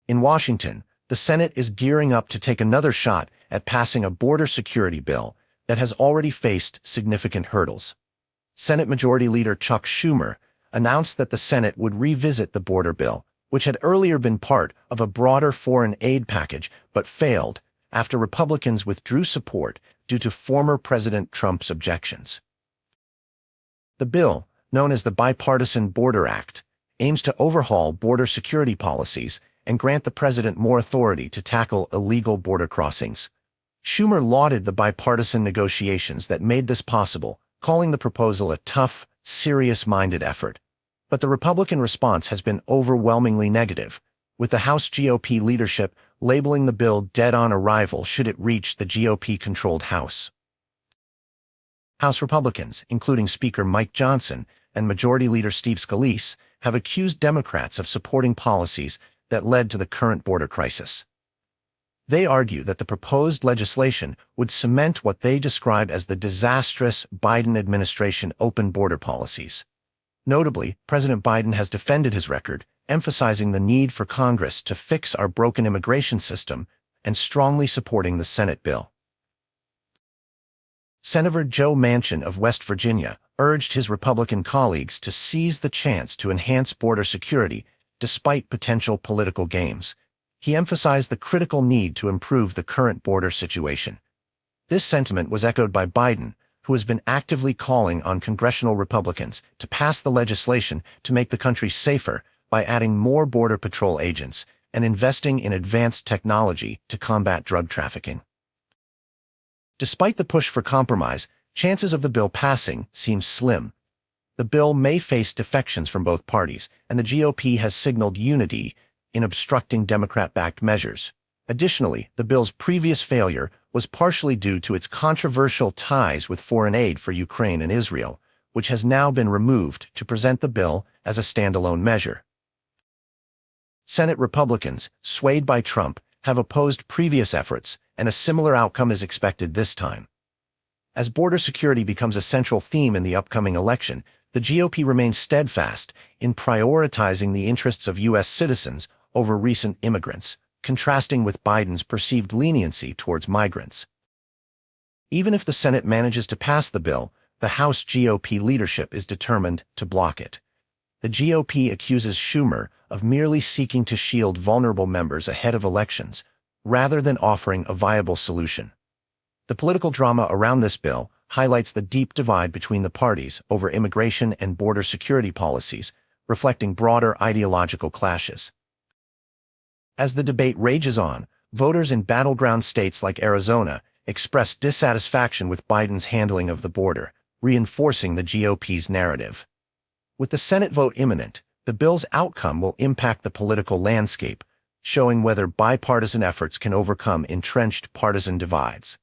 In Washington, the Senate is gearing up to take another shot at passing a border security bill that has already faced significant hurdles. Senate Majority Leader Chuck Schumer announced that the Senate would revisit the border bill, which had earlier been part of a broader foreign aid package but failed after Republicans withdrew support due to former President Trump's objections. The bill, known as the Bipartisan Border Act, aims to overhaul border security policies and grant the president more authority to tackle illegal border crossings. Schumer lauded the bipartisan negotiations that made this possible, calling the proposal a tough, serious-minded effort. But the Republican response has been overwhelmingly negative, with the House GOP leadership labeling the bill dead on arrival should it reach the GOP-controlled House. House Republicans, including Speaker Mike Johnson and Majority Leader Steve Scalise, have accused Democrats of supporting policies that led to the current border crisis. They argue that the proposed legislation would cement what they describe as the disastrous Biden administration open border policies. Notably, President Biden has defended his record, emphasizing the need for Congress to fix our broken immigration system and strongly supporting the Senate bill. Senator Joe Manchin of West Virginia urged his Republican colleagues to seize the chance to enhance border security despite potential political games. He emphasized the critical need to improve the current border situation. This sentiment was echoed by Biden, who has been actively calling on congressional Republicans to pass the legislation to make the country safer by adding more Border Patrol agents and investing in advanced technology to combat drug trafficking. Despite the push for compromise, chances of the bill passing seem slim. The bill may face defections from both parties, and the GOP has signaled unity in obstructing Democrat-backed measures. Additionally, the bill's previous failure was partially due to its controversial ties with foreign aid for Ukraine and Israel, which has now been removed to present the bill as a standalone measure. Senate Republicans, swayed by Trump, have opposed previous efforts, and a similar outcome is expected this time. As border security becomes a central theme in the upcoming election, the GOP remains steadfast in prioritizing the interests of U.S. citizens over recent immigrants, contrasting with Biden's perceived leniency towards migrants. Even if the Senate manages to pass the bill, the House GOP leadership is determined to block it. The GOP accuses Schumer of merely seeking to shield vulnerable members ahead of elections, rather than offering a viable solution. The political drama around this bill highlights the deep divide between the parties over immigration and border security policies, reflecting broader ideological clashes. As the debate rages on, voters in battleground states like Arizona express dissatisfaction with Biden's handling of the border, reinforcing the GOP's narrative. With the Senate vote imminent, the bill's outcome will impact the political landscape, showing whether bipartisan efforts can overcome entrenched partisan divides.